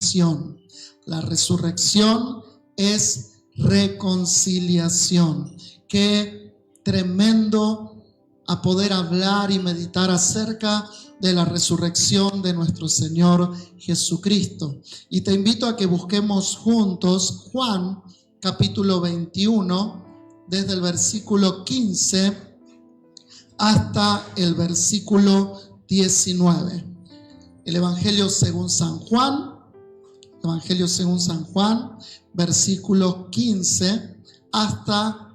resurrección. La resurrección es reconciliación. Qué tremendo a poder hablar y meditar acerca de la resurrección de nuestro Señor Jesucristo. Y te invito a que busquemos juntos Juan capítulo 21, desde el versículo 15 hasta el versículo 19. El Evangelio según San Juan, versículo 15 hasta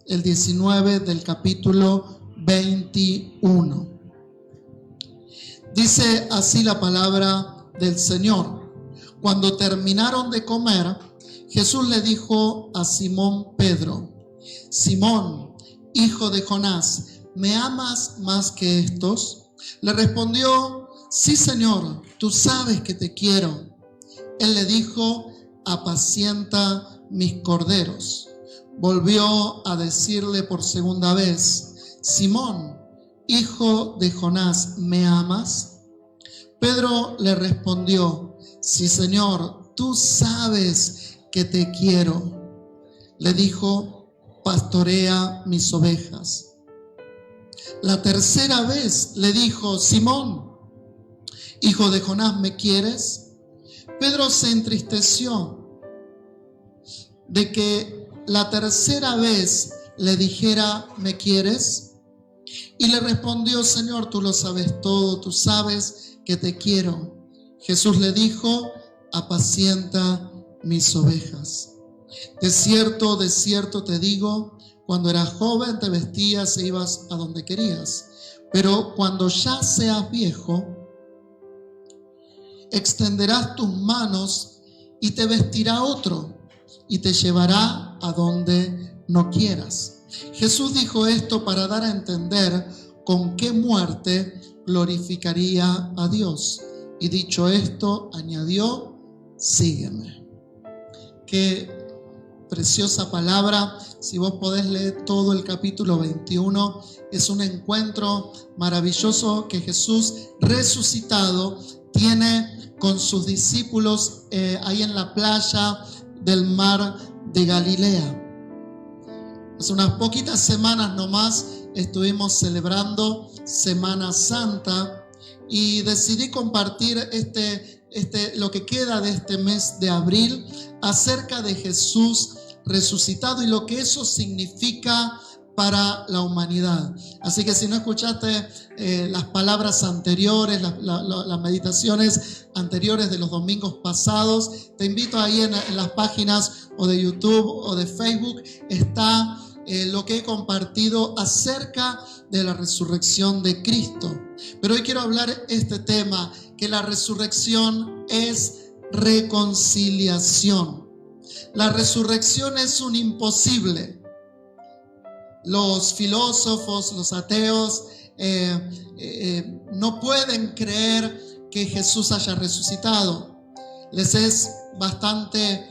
el 19 del capítulo 21. Dice así la palabra del Señor. Cuando terminaron de comer, Jesús le dijo a Simón Pedro: Simón, hijo de Jonás, ¿me amas más que estos? Le respondió: sí, Señor, tú sabes que te quiero. Él le dijo: apacienta mis corderos. Volvió a decirle por segunda vez: Simón, hijo de Jonás, ¿me amas? Pedro le respondió: sí, Señor, tú sabes que te quiero. Le dijo: pastorea mis ovejas. La tercera vez le dijo: Simón, hijo de Jonás, ¿me quieres? Pedro se entristeció de que la tercera vez le dijera: ¿me quieres? Y le respondió: Señor, tú lo sabes todo, tú sabes que te quiero. Jesús le dijo: apacienta mis ovejas. De cierto te digo, cuando eras joven te vestías e ibas a donde querías, pero cuando ya seas viejo, extenderás tus manos y te vestirá otro y te llevará a donde no quieras. Jesús dijo esto para dar a entender con qué muerte glorificaría a Dios. Y dicho esto, añadió: sígueme. Qué preciosa palabra. Si vos podés leer todo el capítulo 21, es un encuentro maravilloso que Jesús resucitado tiene con sus discípulos ahí en la playa del mar de Galilea. Hace unas poquitas semanas nomás estuvimos celebrando Semana Santa y decidí compartir lo que queda de este mes de abril acerca de Jesús resucitado y lo que eso significa para la humanidad. Así que si no escuchaste las palabras anteriores, las meditaciones anteriores de los domingos pasados, te invito ahí en las páginas o de YouTube o de Facebook, está lo que he compartido acerca de la resurrección de Cristo. Pero hoy quiero hablar este tema, que la resurrección es reconciliación. La resurrección es un imposible. Los filósofos, los ateos, no pueden creer que Jesús haya resucitado. Les es bastante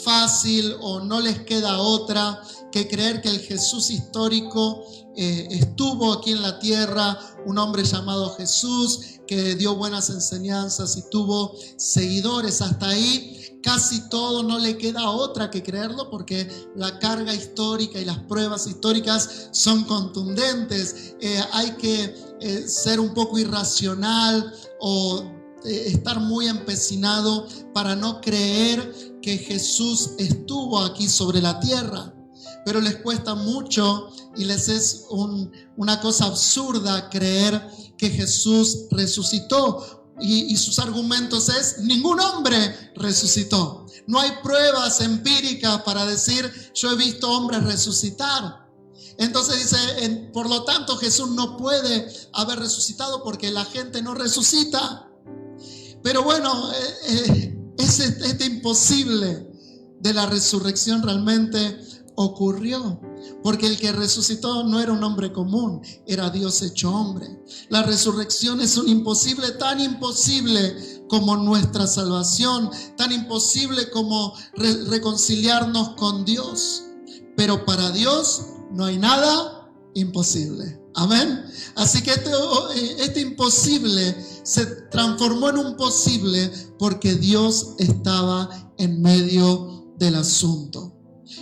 fácil, o no les queda otra que creer que el Jesús histórico estuvo aquí en la tierra, un hombre llamado Jesús que dio buenas enseñanzas y tuvo seguidores. Hasta ahí casi todo, no le queda otra que creerlo, porque la carga histórica y las pruebas históricas son contundentes. Hay que ser un poco irracional o estar muy empecinado para no creer que Jesús estuvo aquí sobre la tierra. Pero les cuesta mucho y les es una cosa absurda creer que Jesús resucitó. Y sus argumentos es: ningún hombre resucitó. No hay pruebas empíricas para decir: yo he visto hombres resucitar. Entonces dice, por lo tanto Jesús no puede haber resucitado porque la gente no resucita. Pero bueno, este imposible de la resurrección realmente ocurrió, porque el que resucitó no era un hombre común, era Dios hecho hombre. La resurrección es un imposible, tan imposible como nuestra salvación, tan imposible como reconciliarnos con Dios. Pero para Dios no hay nada imposible. Amén. Así que este imposible se transformó en un posible porque Dios estaba en medio del asunto.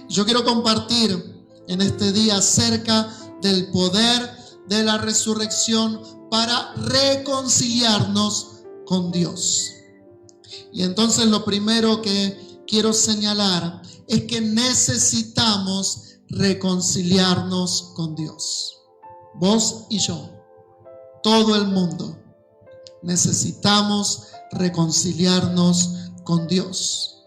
Yo quiero compartir en este día acerca del poder de la resurrección para reconciliarnos con Dios. Y entonces lo primero que quiero señalar es que necesitamos reconciliarnos con Dios. Vos y yo, todo el mundo, necesitamos reconciliarnos con Dios.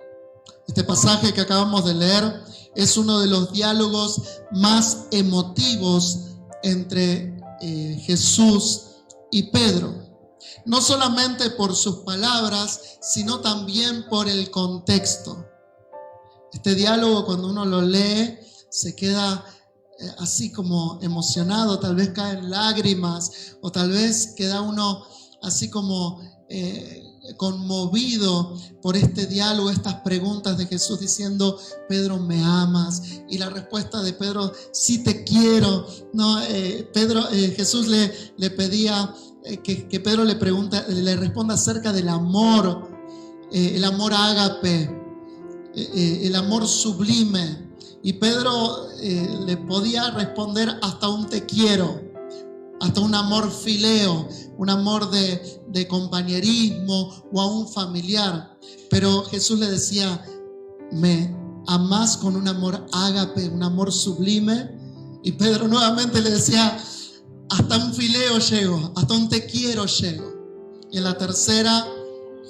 Este pasaje que acabamos de leer es uno de los diálogos más emotivos entre Jesús y Pedro. No solamente por sus palabras, sino también por el contexto. Este diálogo, cuando uno lo lee, se queda así como emocionado, tal vez caen lágrimas, o tal vez queda uno así como conmovido por este diálogo, estas preguntas de Jesús diciendo: Pedro, ¿me amas? Y la respuesta de Pedro: sí te quiero. No, Jesús le pedía que Pedro le responda acerca del amor, el amor ágape, el amor sublime. Y Pedro le podía responder hasta un te quiero, hasta un amor fileo, un amor de compañerismo o a un familiar. Pero Jesús le decía: ¿me amás con un amor ágape, un amor sublime? Y Pedro nuevamente le decía: hasta un fileo llego, hasta un te quiero llego. Y en la tercera,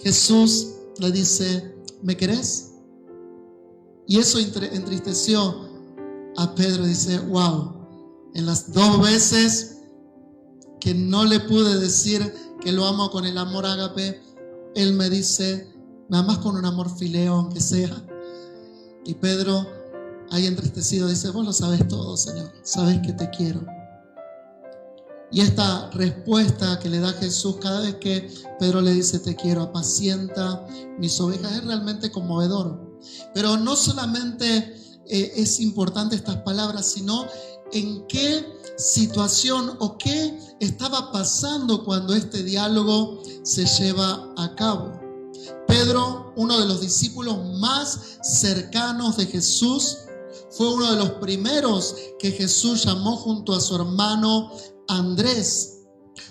Jesús le dice: ¿me querés? Y eso entristeció a Pedro. Dice: wow, en las 2 veces que no le pude decir que lo amo con el amor ágape, él me dice: ¿me amas con un amor fileo, aunque sea? Y Pedro, ahí entristecido, dice: vos lo sabes todo, Señor, sabes que te quiero. Y esta respuesta que le da Jesús cada vez que Pedro le dice: te quiero, apacienta mis ovejas, es realmente conmovedor. Pero no solamente es importante estas palabras, sino en qué situación o qué estaba pasando cuando este diálogo se lleva a cabo. Pedro, uno de los discípulos más cercanos de Jesús, fue uno de los primeros que Jesús llamó junto a su hermano Andrés.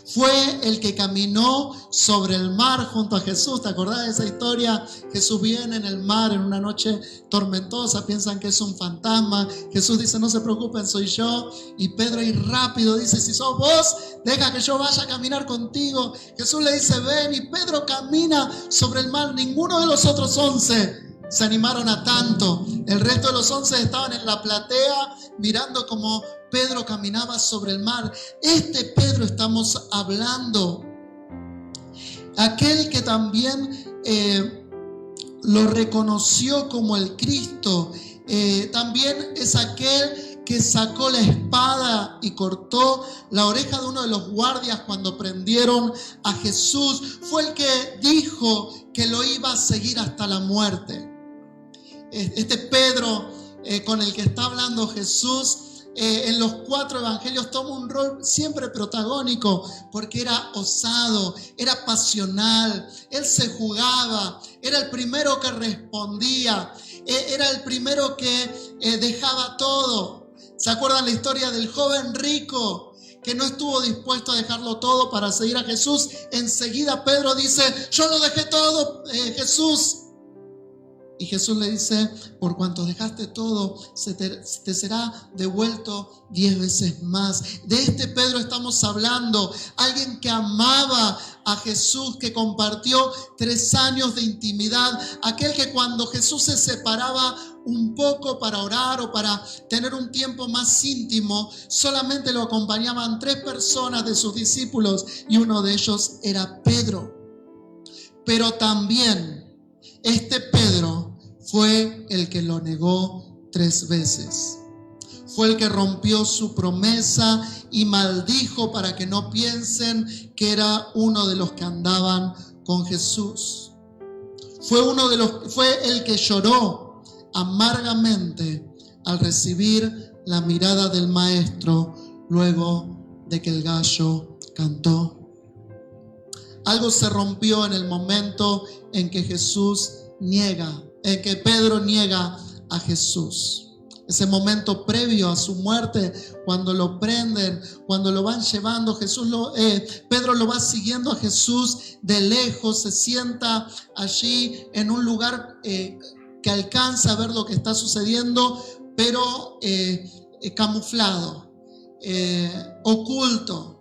Fue el que caminó sobre el mar junto a Jesús. ¿Te acordás de esa historia? Jesús viene en el mar en una noche tormentosa, piensan que es un fantasma. Jesús dice: no se preocupen, soy yo. Y Pedro ahí rápido dice: si sos vos, deja que yo vaya a caminar contigo. Jesús le dice: ven, y Pedro camina sobre el mar. Ninguno de los otros 11 se animaron a tanto. El resto de los 11 estaban en la platea mirando como Pedro caminaba sobre el mar. Este Pedro estamos hablando, aquel que también lo reconoció como el Cristo, también es aquel que sacó la espada y cortó la oreja de uno de los guardias cuando prendieron a Jesús. Fue el que dijo que lo iba a seguir hasta la muerte. Este Pedro con el que está hablando Jesús, en los 4 evangelios toma un rol siempre protagónico, porque era osado, era pasional, él se jugaba, era el primero que respondía, era el primero que dejaba todo. ¿Se acuerdan la historia del joven rico que no estuvo dispuesto a dejarlo todo para seguir a Jesús? Enseguida Pedro dice: yo lo dejé todo, Jesús. Y Jesús le dice: por cuanto dejaste todo, te será devuelto 10 veces más. De este Pedro estamos hablando, alguien que amaba a Jesús, que compartió 3 años de intimidad, aquel que cuando Jesús se separaba un poco para orar o para tener un tiempo más íntimo, solamente lo acompañaban 3 personas de sus discípulos, y uno de ellos era Pedro. Pero también este Pedro fue el que lo negó 3 veces. Fue el que rompió su promesa y maldijo para que no piensen que era uno de los que andaban con Jesús. Fue el que lloró amargamente al recibir la mirada del maestro luego de que el gallo cantó. Algo se rompió en el momento en que en que Pedro niega a Jesús. Ese momento previo a su muerte, cuando lo prenden, cuando lo van llevando, Pedro lo va siguiendo a Jesús de lejos, se sienta allí en un lugar que alcanza a ver lo que está sucediendo, pero camuflado, oculto.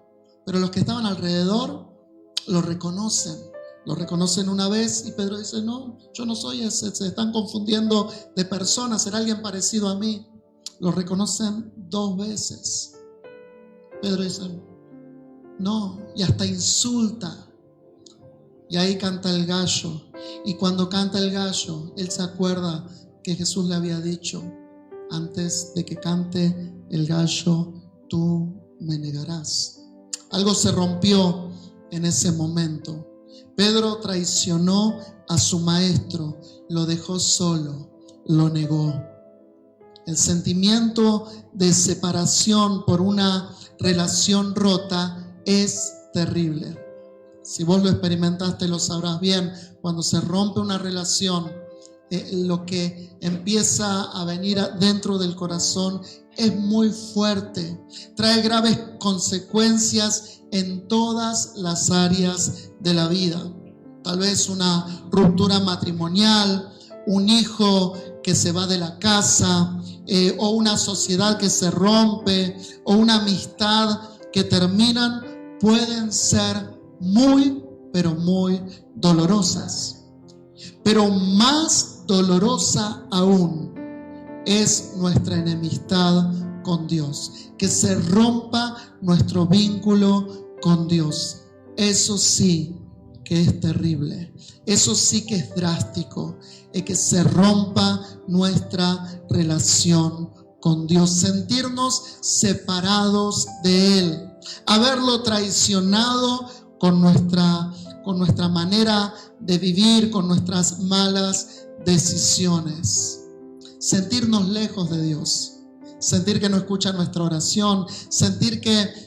Pero los que estaban alrededor lo reconocen una vez y Pedro dice: no, yo no soy ese, se están confundiendo de personas, era alguien parecido a mí. Lo reconocen 2 veces. Pedro dice: no, y hasta insulta. Y ahí canta el gallo. Y cuando canta el gallo, él se acuerda que Jesús le había dicho: antes de que cante el gallo, tú me negarás. Algo se rompió en ese momento. Pedro traicionó a su maestro, lo dejó solo, lo negó. El sentimiento de separación por una relación rota es terrible. Si vos lo experimentaste, lo sabrás bien. Cuando se rompe una relación, lo que empieza a venir dentro del corazón es muy fuerte. Trae graves consecuencias en todas las áreas de la vida. Tal vez una ruptura matrimonial, un hijo que se va de la casa, o una sociedad que se rompe, o una amistad que terminan, pueden ser muy, pero muy dolorosas. Pero más dolorosa aún es nuestra enemistad con Dios, que se rompa nuestro vínculo con Dios. Eso sí que es terrible, eso sí que es drástico, es que se rompa nuestra relación con Dios, sentirnos separados de Él, haberlo traicionado con nuestra manera de vivir, con nuestras malas decisiones, sentirnos lejos de Dios, sentir que no escucha nuestra oración, sentir que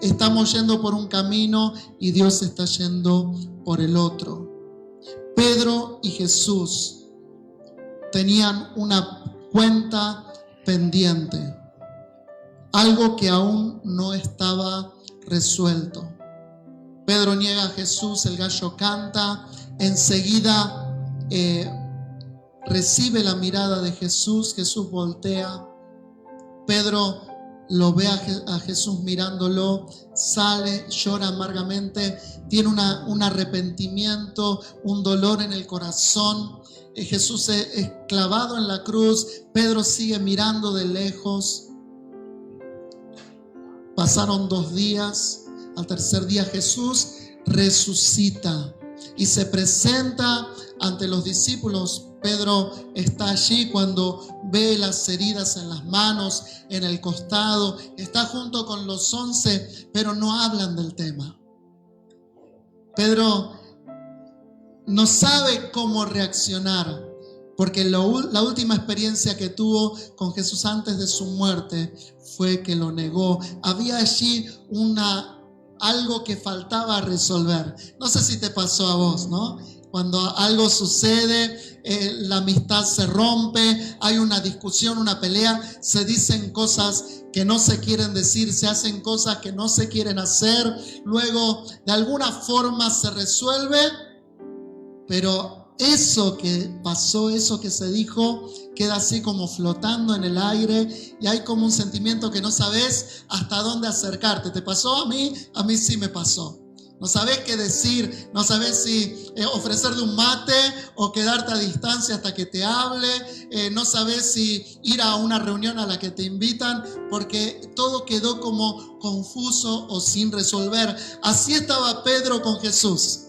estamos yendo por un camino y Dios está yendo por el otro. Pedro y Jesús tenían una cuenta pendiente, algo que aún no estaba resuelto. Pedro niega a Jesús, el gallo canta, enseguida recibe la mirada de Jesús, Jesús voltea, Pedro lo ve a Jesús mirándolo, sale, llora amargamente, tiene un arrepentimiento, un dolor en el corazón. Jesús es clavado en la cruz, Pedro sigue mirando de lejos. Pasaron 2 días, al tercer día Jesús resucita y se presenta ante los discípulos. Pedro está allí cuando ve las heridas en las manos, en el costado, está junto con los 11, pero no hablan del tema. Pedro no sabe cómo reaccionar, porque la última experiencia que tuvo con Jesús antes de su muerte fue que lo negó. Había allí algo que faltaba resolver. No sé si te pasó a vos, ¿no? Cuando algo sucede, la amistad se rompe, hay una discusión, una pelea, se dicen cosas que no se quieren decir, se hacen cosas que no se quieren hacer, luego de alguna forma se resuelve, pero eso que pasó, eso que se dijo, queda así como flotando en el aire y hay como un sentimiento que no sabes hasta dónde acercarte. ¿Te pasó a mí? A mí sí me pasó. No sabes qué decir, no sabes si ofrecerle un mate o quedarte a distancia hasta que te hable, no sabes si ir a una reunión a la que te invitan, porque todo quedó como confuso o sin resolver. Así estaba Pedro con Jesús,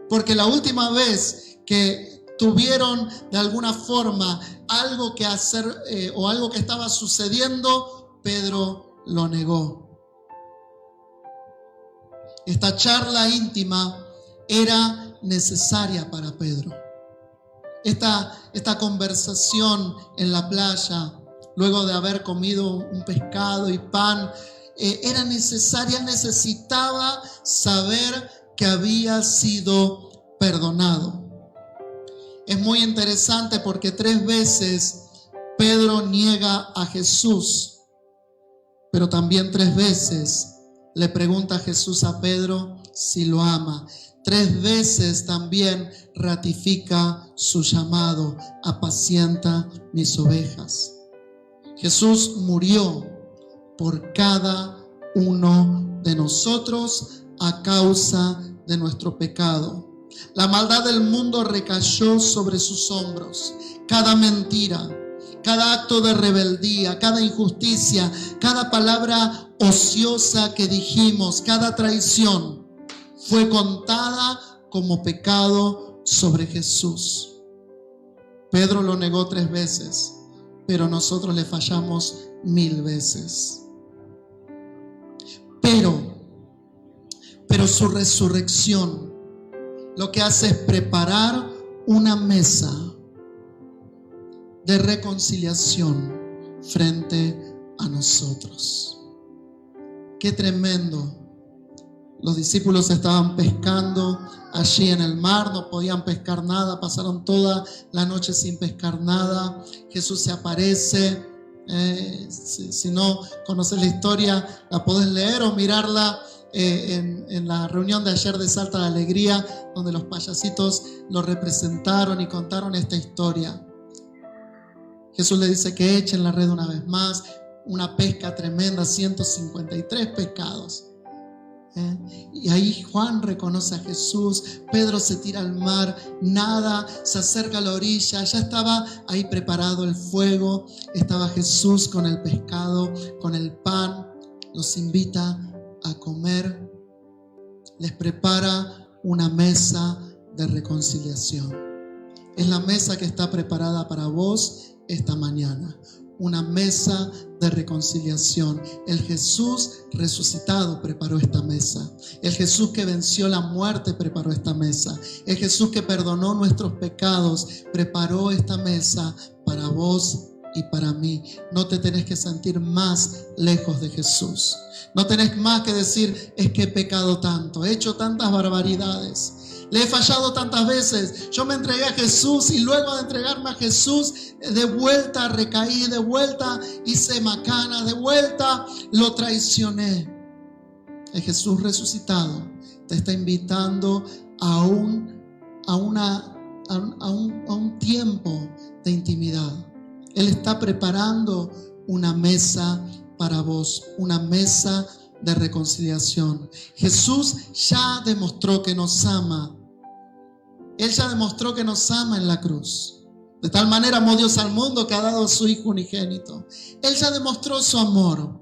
porque la última vez que tuvieron de alguna forma algo que hacer o algo que estaba sucediendo, Pedro lo negó. Esta charla íntima era necesaria para Pedro. Esta conversación en la playa, luego de haber comido un pescado y pan, era necesaria, él necesitaba saber que había sido perdonado. Es muy interesante porque 3 veces Pedro niega a Jesús, pero también 3 veces le pregunta a Jesús a Pedro si lo ama. 3 veces también ratifica su llamado: apacienta mis ovejas. Jesús murió por cada uno de nosotros a causa de nuestro pecado. La maldad del mundo recayó sobre sus hombros. Cada mentira, cada acto de rebeldía, cada injusticia, cada palabra ociosa que dijimos, cada traición fue contada como pecado sobre Jesús. Pedro lo negó 3 veces, pero nosotros le fallamos 1000 veces. Pero su resurrección lo que hace es preparar una mesa de reconciliación frente a nosotros. Qué tremendo. Los discípulos estaban pescando allí en el mar, no podían pescar nada, pasaron toda la noche sin pescar nada. Jesús se aparece. Si no conoces la historia, la podés leer o mirarla en la reunión de ayer de Salta de Alegría, donde los payasitos lo representaron y contaron esta historia. Jesús le dice que echen la red una vez más, una pesca tremenda, 153 pescados. Y ahí Juan reconoce a Jesús, Pedro se tira al mar, nada, se acerca a la orilla, ya estaba ahí preparado el fuego, estaba Jesús con el pescado, con el pan, los invita a comer, les prepara una mesa de reconciliación. Es la mesa que está preparada para vos esta mañana. Una mesa de reconciliación. El Jesús resucitado preparó esta mesa. El Jesús que venció la muerte preparó esta mesa. El Jesús que perdonó nuestros pecados preparó esta mesa para vos y para mí. No te tenés que sentir más lejos de Jesús. No tenés más que decir: es que he pecado tanto, he hecho tantas barbaridades, le he fallado tantas veces. Yo me entregué a Jesús y luego de entregarme a Jesús, de vuelta recaí, de vuelta hice macanas, de vuelta lo traicioné. El Jesús resucitado te está invitando a un tiempo de intimidad. Él está preparando una mesa para vos, una mesa de reconciliación. Jesús ya demostró que nos ama. Él ya demostró que nos ama en la cruz. De tal manera amó Dios al mundo que ha dado a su Hijo unigénito. Él ya demostró su amor.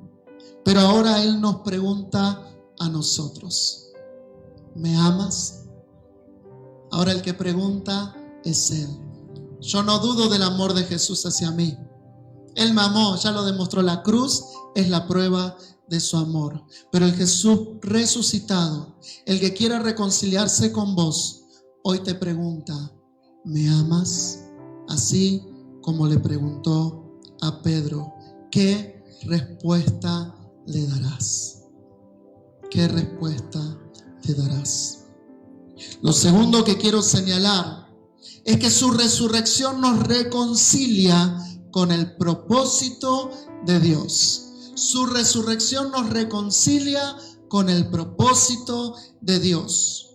Pero ahora Él nos pregunta a nosotros: ¿me amas? Ahora el que pregunta es Él. Yo no dudo del amor de Jesús hacia mí. Él me amó, ya lo demostró. La cruz es la prueba de su amor. Pero el Jesús resucitado, el que quiera reconciliarse con vos, hoy te pregunta: ¿me amas? Así como le preguntó a Pedro. ¿Qué respuesta le darás? ¿Qué respuesta te darás? Lo segundo que quiero señalar es que su resurrección nos reconcilia con el propósito de Dios. Su resurrección nos reconcilia con el propósito de Dios.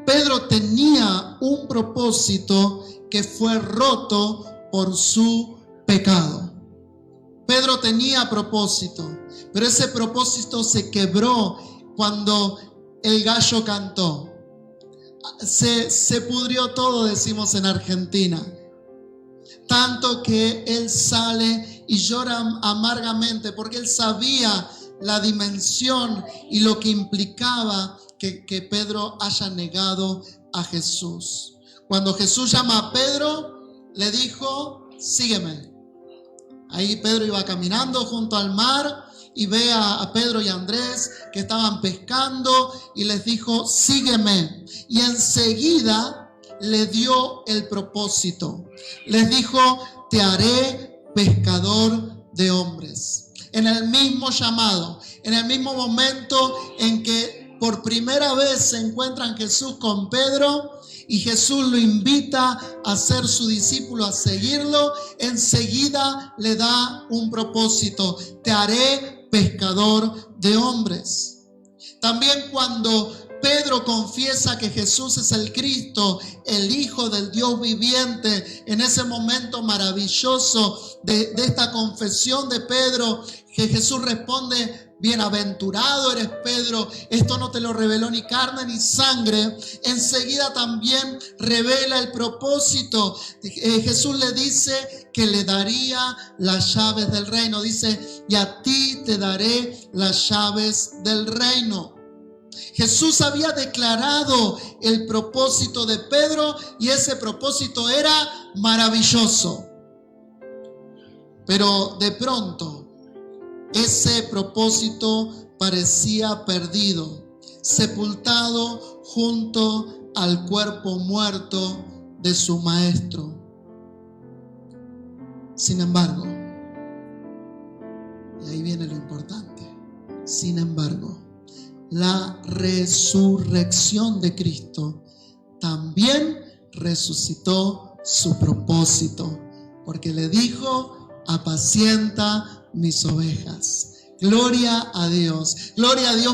Pedro tenía un propósito que fue roto por su pecado. Pedro tenía propósito, pero ese propósito se quebró cuando el gallo cantó. Se pudrió todo, decimos en Argentina. Tanto que él sale y llora amargamente porque él sabía la dimensión y lo que implicaba que Pedro haya negado a Jesús. Cuando Jesús llama a Pedro, le dijo: sígueme. Ahí Pedro iba caminando junto al mar y ve a Pedro y a Andrés que estaban pescando y les dijo: sígueme. Y enseguida le dio el propósito. Les dijo: te haré pescador de hombres. En el mismo llamado, en el mismo momento en que por primera vez se encuentran Jesús con Pedro y Jesús lo invita a ser su discípulo, a seguirlo, enseguida le da un propósito: te haré pescador de hombres. También cuando Pedro confiesa que Jesús es el Cristo, el Hijo del Dios viviente, en ese momento maravilloso de esta confesión de Pedro, que Jesús responde: bienaventurado eres Pedro, esto no te lo reveló ni carne ni sangre. Enseguida también revela el propósito. Jesús le dice que le daría las llaves del reino. Dice: y a ti te daré las llaves del reino. Jesús había declarado el propósito de Pedro y ese propósito era maravilloso. Pero de pronto ese propósito parecía perdido, sepultado junto al cuerpo muerto de su maestro. Sin embargo, y ahí viene lo importante, sin embargo, la resurrección de Cristo también resucitó su propósito, porque le dijo: apacienta mis ovejas. Gloria a Dios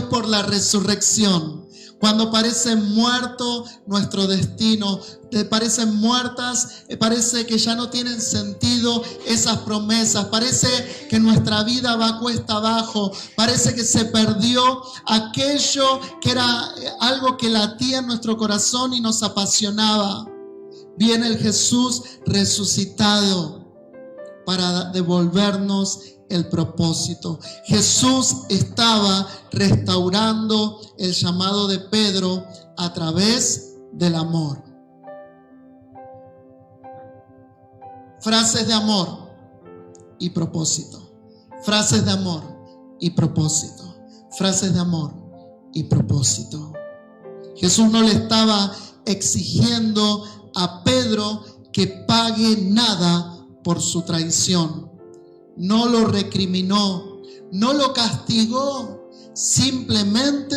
por la resurrección. Cuando parece muerto nuestro destino, te parecen muertas, parece que ya no tienen sentido esas promesas, parece que nuestra vida va cuesta abajo, parece que se perdió aquello que era algo que latía en nuestro corazón y nos apasionaba. Viene el Jesús resucitado para devolvernos el propósito. Jesús estaba restaurando el llamado de Pedro a través del amor. Frases de amor y propósito. Frases de amor y propósito. Frases de amor y propósito. Jesús no le estaba exigiendo a Pedro que pague nada por su traición. No lo recriminó, no lo castigó, simplemente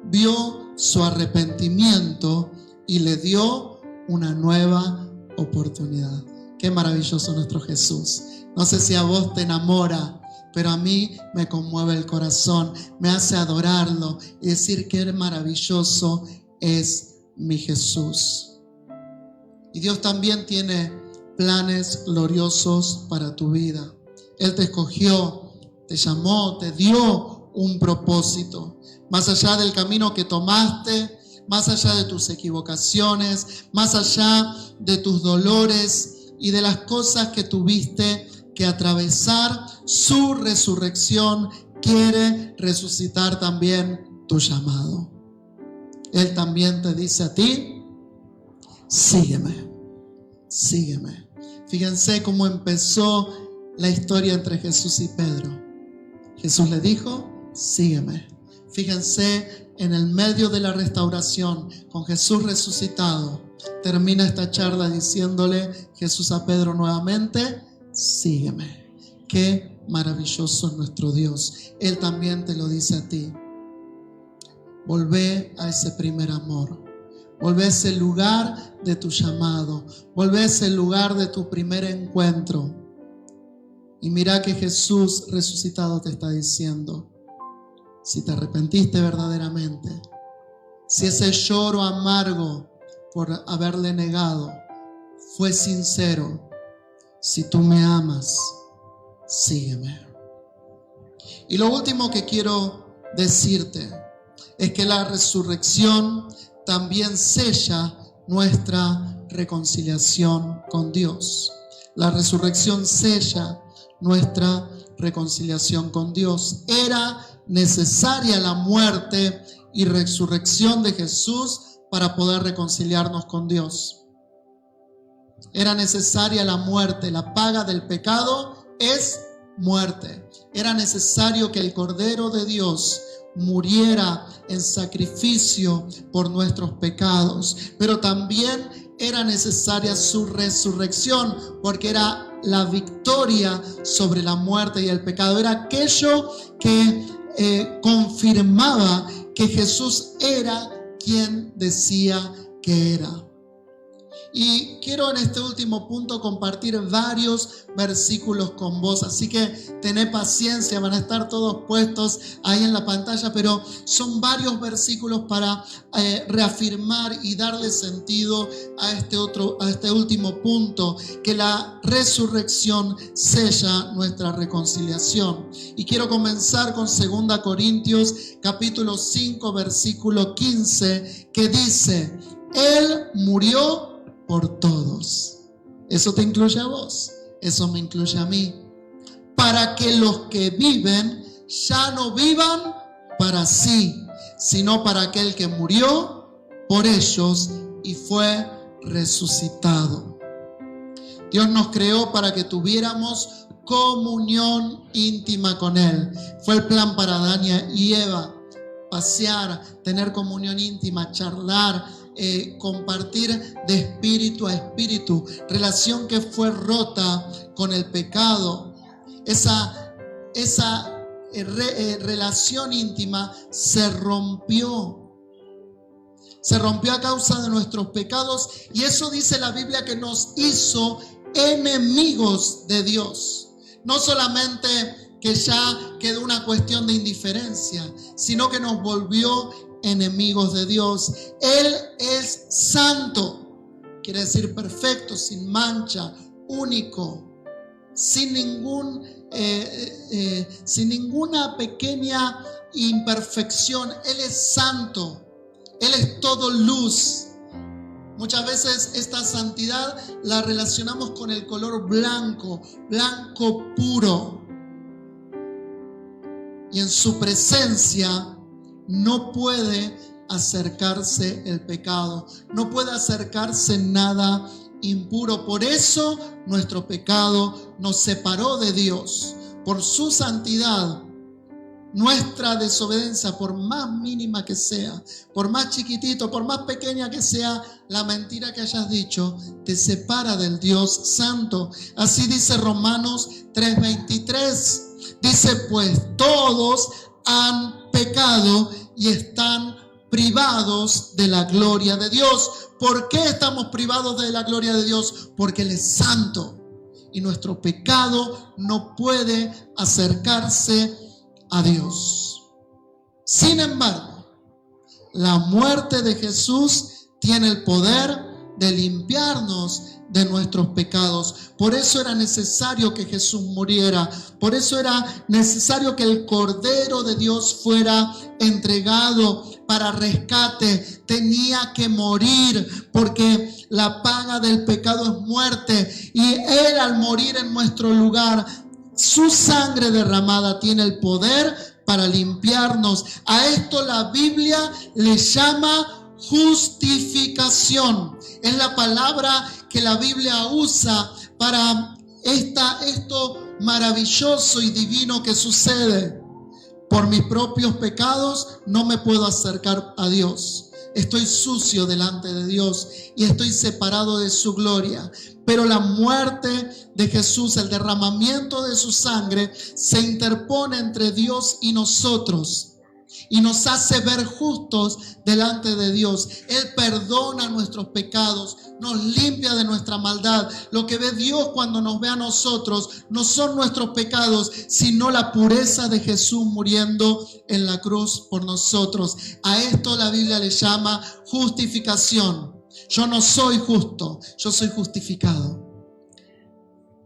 vio su arrepentimiento y le dio una nueva oportunidad. Qué maravilloso nuestro Jesús. No sé si a vos te enamora, pero a mí me conmueve el corazón, me hace adorarlo y decir qué maravilloso es mi Jesús. Y Dios también tiene planes gloriosos para tu vida. Él te escogió, te llamó, te dio un propósito. Más allá del camino que tomaste, más allá de tus equivocaciones, más allá de tus dolores y de las cosas que tuviste que atravesar, su resurrección quiere resucitar también tu llamado. Él también te dice a ti: sígueme, sígueme. Fíjense cómo empezó la historia entre Jesús y Pedro. Jesús le dijo: sígueme. Fíjense, en el medio de la restauración, con Jesús resucitado, termina esta charla diciéndole Jesús a Pedro nuevamente: sígueme. Qué maravilloso es nuestro Dios. Él también te lo dice a ti. Volvé a ese primer amor. Volvé a ese lugar de tu llamado. Volvé a ese lugar de tu primer encuentro. Y mira que Jesús resucitado te está diciendo: si te arrepentiste verdaderamente, si ese lloro amargo por haberle negado fue sincero, si tú me amas, sígueme. Y lo último que quiero decirte es que la resurrección también sella nuestra reconciliación con Dios. La resurrección sella nuestra reconciliación con Dios. Era necesaria la muerte y resurrección de Jesús para poder reconciliarnos con Dios. Era necesaria la muerte. La paga del pecado es muerte. Era necesario que el Cordero de Dios muriera en sacrificio por nuestros pecados, pero también era necesaria su resurrección, porque era la victoria sobre la muerte y el pecado. Era aquello que confirmaba que Jesús era quien decía que era. Y quiero en este último punto compartir varios versículos con vos, así que tened paciencia, van a estar todos puestos ahí en la pantalla, pero son varios versículos para reafirmar y darle sentido a este último punto, que la resurrección sella nuestra reconciliación. Y quiero comenzar con 2 Corintios capítulo 5 versículo 15, que dice: Él murió por todos. Eso te incluye a vos, eso me incluye a mí. Para que los que viven ya no vivan para sí, sino para aquel que murió por ellos y fue resucitado. Dios nos creó para que tuviéramos comunión íntima con Él. Fue el plan para Adán y Eva. Pasear, tener comunión íntima, charlar, compartir de espíritu a espíritu, relación que fue rota con el pecado. Esa relación íntima se rompió a causa de nuestros pecados, y eso dice la Biblia que nos hizo enemigos de Dios. No solamente que ya quedó una cuestión de indiferencia, sino que nos volvió enemigos de Dios. Él es santo, quiere decir perfecto, sin mancha, único, sin ninguna pequeña imperfección. Él es santo, Él es todo luz. Muchas veces esta santidad la relacionamos con el color blanco, blanco puro. Y en su presencia no puede acercarse el pecado, no puede acercarse nada impuro. Por eso nuestro pecado nos separó de Dios. Por su santidad, nuestra desobediencia, por más mínima que sea, por más chiquitito, por más pequeña que sea la mentira que hayas dicho, te separa del Dios santo. Así dice Romanos 3:23. Dice: pues todos han pecado y están privados de la gloria de Dios. ¿Por qué estamos privados de la gloria de Dios? Porque Él es santo y nuestro pecado no puede acercarse a Dios. Sin embargo, la muerte de Jesús tiene el poder de limpiarnos de nuestros pecados. Por eso era necesario que Jesús muriera. Por eso era necesario que el Cordero de Dios fuera entregado para rescate. Tenía que morir porque la paga del pecado es muerte. Y Él, al morir en nuestro lugar, su sangre derramada tiene el poder para limpiarnos. A esto la Biblia le llama justificación. Es la palabra que la Biblia usa para esto maravilloso y divino que sucede. Por mis propios pecados no me puedo acercar a Dios. Estoy sucio delante de Dios y estoy separado de su gloria. Pero la muerte de Jesús, el derramamiento de su sangre, se interpone entre Dios y nosotros y nos hace ver justos delante de Dios. Él perdona nuestros pecados, nos limpia de nuestra maldad. Lo que ve Dios cuando nos ve a nosotros no son nuestros pecados, sino la pureza de Jesús muriendo en la cruz por nosotros. A esto la Biblia le llama justificación. Yo no soy justo, yo soy justificado.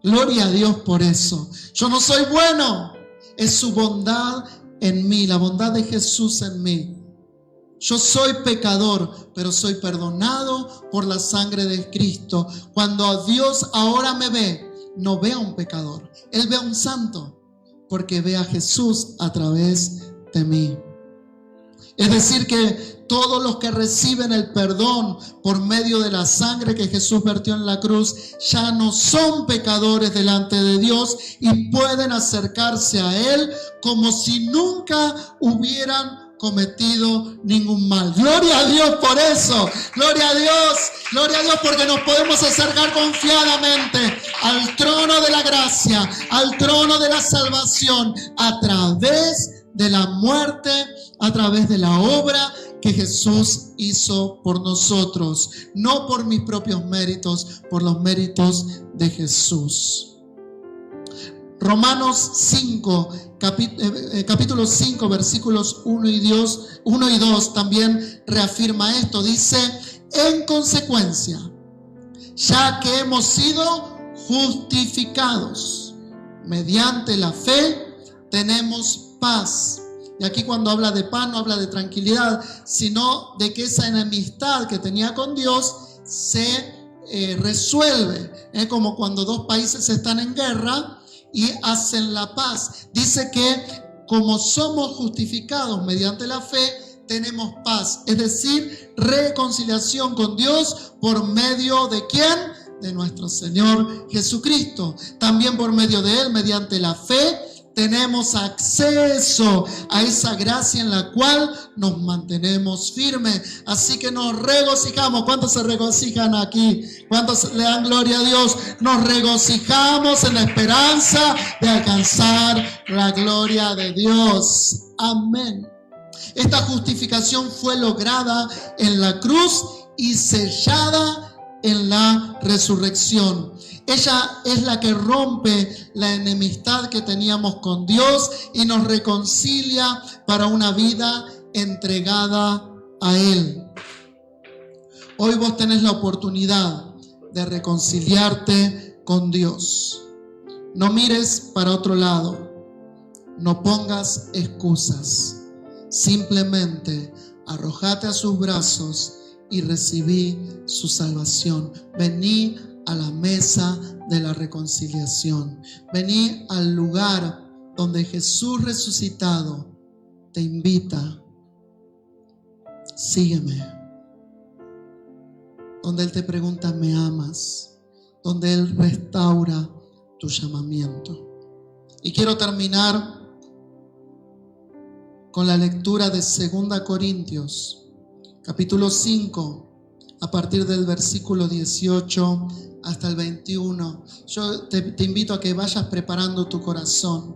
Gloria a Dios por eso. Yo no soy bueno, es su bondad en mí, la bondad de Jesús en mí. Yo soy pecador, pero soy perdonado por la sangre de Cristo. Cuando Dios ahora me ve, no ve a un pecador, Él ve a un santo, porque ve a Jesús a través de mí. Es decir que todos los que reciben el perdón por medio de la sangre que Jesús vertió en la cruz ya no son pecadores delante de Dios y pueden acercarse a Él como si nunca hubieran cometido ningún mal. Gloria a Dios por eso. Gloria a Dios porque nos podemos acercar confiadamente al trono de la gracia, al trono de la salvación, a través de la muerte, a través de la obra que Jesús hizo por nosotros, no por mis propios méritos, por los méritos de Jesús. Romanos 5, capítulo 5, versículos 1 y 2 también reafirma esto. Dice: en consecuencia, ya que hemos sido justificados mediante la fe, tenemos paz. Y aquí cuando habla de paz no habla de tranquilidad, sino de que esa enemistad que tenía con Dios se resuelve. Es como cuando dos países están en guerra y hacen la paz. Dice que como somos justificados mediante la fe, tenemos paz, es decir, reconciliación con Dios por medio de ¿quién? De nuestro Señor Jesucristo. También por medio de Él, mediante la fe, tenemos acceso a esa gracia en la cual nos mantenemos firmes. Así que nos regocijamos. ¿Cuántos se regocijan aquí? ¿Cuántos le dan gloria a Dios? Nos regocijamos en la esperanza de alcanzar la gloria de Dios. Amén. Esta justificación fue lograda en la cruz y sellada en la resurrección. Ella es la que rompe la enemistad que teníamos con Dios y nos reconcilia para una vida entregada a Él. Hoy vos tenés la oportunidad de reconciliarte con Dios. No mires para otro lado. No pongas excusas. Simplemente arrojate a sus brazos y recibí su salvación. Vení a la mesa de la reconciliación. Vení al lugar donde Jesús resucitado te invita. Sígueme. Donde Él te pregunta: ¿me amas? Donde Él restaura tu llamamiento. Y quiero terminar con la lectura de 2 Corintios, capítulo 5, a partir del versículo 18 hasta el 21. Yo te invito a que vayas preparando tu corazón.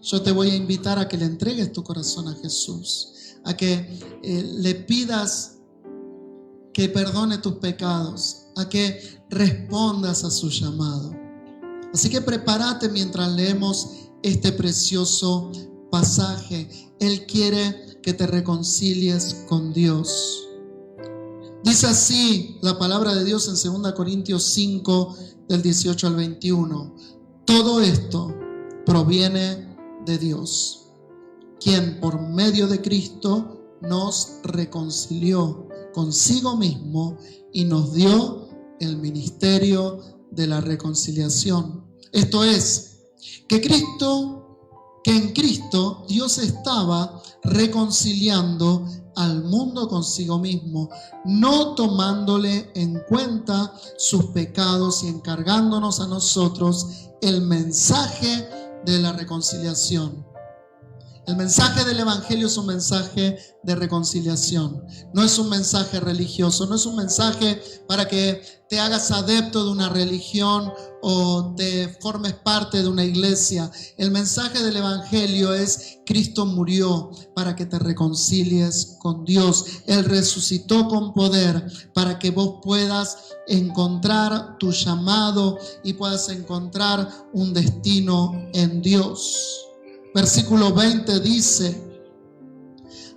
Yo te voy a invitar a que le entregues tu corazón a Jesús, a que le pidas que perdone tus pecados, a que respondas a su llamado. Así que prepárate mientras leemos este precioso pasaje. Él quiere que te reconcilies con Dios. Dice así la palabra de Dios en 2 Corintios 5, del 18 al 21. Todo esto proviene de Dios, quien por medio de Cristo nos reconcilió consigo mismo y nos dio el ministerio de la reconciliación. Esto es, que en Cristo Dios estaba reconciliando al mundo consigo mismo, no tomándole en cuenta sus pecados y encargándonos a nosotros el mensaje de la reconciliación. El mensaje del Evangelio es un mensaje de reconciliación. No es un mensaje religioso, no es un mensaje para que te hagas adepto de una religión o te formes parte de una iglesia. El mensaje del Evangelio es: Cristo murió para que te reconcilies con Dios. Él resucitó con poder para que vos puedas encontrar tu llamado y puedas encontrar un destino en Dios. Versículo 20 dice: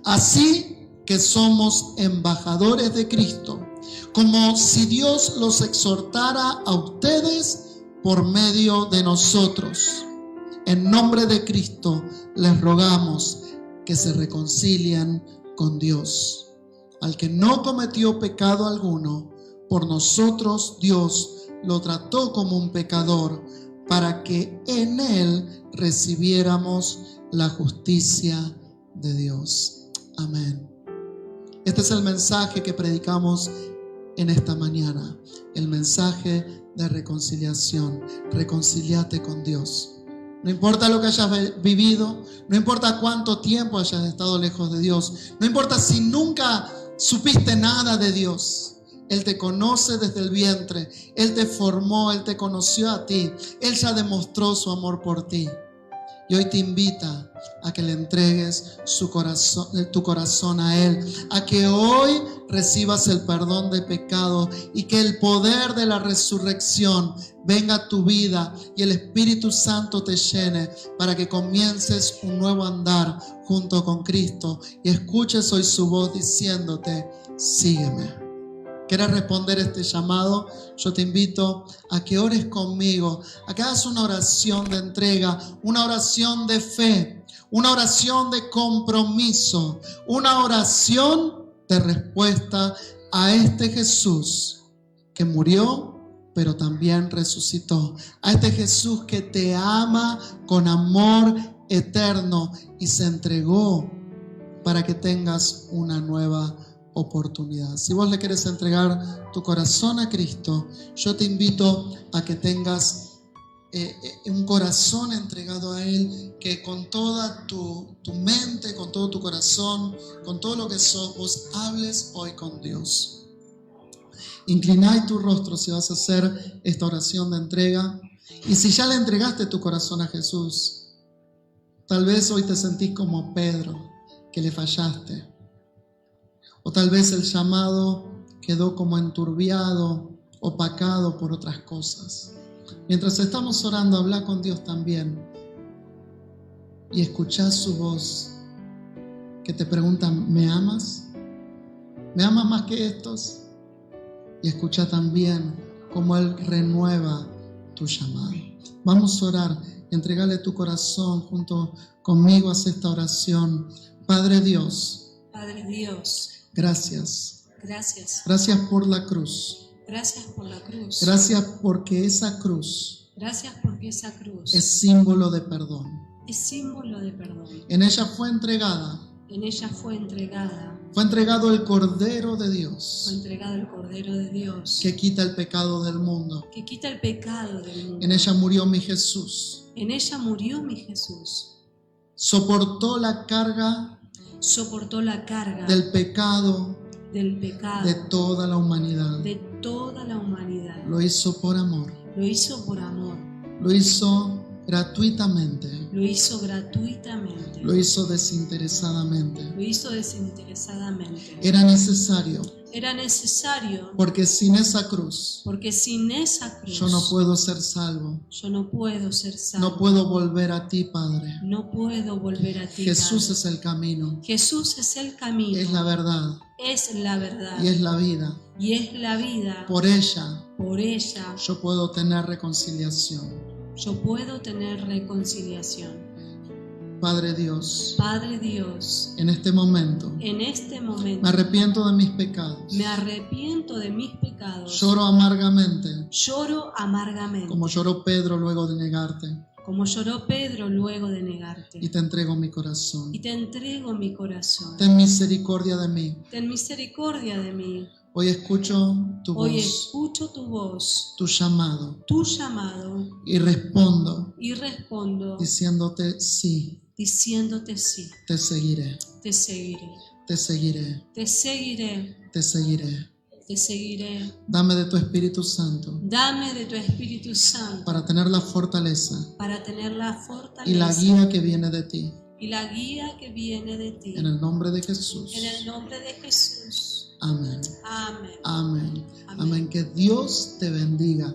así que somos embajadores de Cristo, como si Dios los exhortara a ustedes por medio de nosotros. En nombre de Cristo les rogamos que se reconcilien con Dios. Al que no cometió pecado alguno, por nosotros Dios lo trató como un pecador, para que en Él recibiéramos la justicia de Dios. Amén. Este es el mensaje que predicamos en esta mañana, el mensaje de reconciliación. Reconcíliate con Dios. No importa lo que hayas vivido, no importa cuánto tiempo hayas estado lejos de Dios, no importa si nunca supiste nada de Dios. Él te conoce desde el vientre, Él te formó, Él te conoció a ti, Él ya demostró su amor por ti. Y hoy te invita a que le entregues tu corazón a Él, a que hoy recibas el perdón de pecado y que el poder de la resurrección venga a tu vida y el Espíritu Santo te llene para que comiences un nuevo andar junto con Cristo y escuches hoy su voz diciéndote: sígueme. ¿Quieres responder este llamado? Yo te invito a que ores conmigo, a que hagas una oración de entrega, una oración de fe, una oración de compromiso, una oración de respuesta a este Jesús que murió, pero también resucitó. A este Jesús que te ama con amor eterno y se entregó para que tengas una nueva oportunidad. Si vos le quieres entregar tu corazón a Cristo, yo te invito a que tengas un corazón entregado a Él, que con toda tu mente, con todo tu corazón, con todo lo que sos, vos hables hoy con Dios. Incliná tu rostro si vas a hacer esta oración de entrega. Y si ya le entregaste tu corazón a Jesús, tal vez hoy te sentís como Pedro, que le fallaste. O tal vez el llamado quedó como enturbiado, opacado por otras cosas. Mientras estamos orando, habla con Dios también y escuchá su voz que te pregunta: ¿me amas? ¿Me amas más que estos? Y escuchá también cómo Él renueva tu llamado. Vamos a orar, entregale tu corazón junto conmigo, haz esta oración. Padre Dios, gracias. Gracias por la cruz. Gracias por la cruz. Gracias porque esa cruz es símbolo de perdón. Es símbolo de perdón. En ella fue entregada. Fue entregado el Cordero de Dios. Fue entregado el Cordero de Dios. Que quita el pecado del mundo. Que quita el pecado del mundo. En ella murió mi Jesús. En ella murió mi Jesús. Soportó la carga del pecado de toda la humanidad. Lo hizo por amor. Lo hizo por amor. Lo hizo gratuitamente. Lo hizo gratuitamente. Lo hizo desinteresadamente. Lo hizo desinteresadamente. Era necesario. Era necesario. Porque sin esa cruz. Yo no puedo ser salvo. No puedo volver a ti, Padre. No puedo volver a ti, Jesús Padre. es el camino. Jesús es el camino. Es la verdad. Es la verdad. Y es la vida. Y es la vida. Por ella. Yo puedo tener reconciliación. Padre Dios, en este momento, me arrepiento de mis pecados. Lloro amargamente, como lloró Pedro luego de negarte. Y te entrego mi corazón. Ten misericordia de mí. Hoy escucho tu voz, tu llamado, y respondo diciéndote sí. Te seguiré. Dame de tu Espíritu Santo para tener la fortaleza y la guía que viene de ti. En el nombre de Jesús. Amén. Amén. Que Dios te bendiga.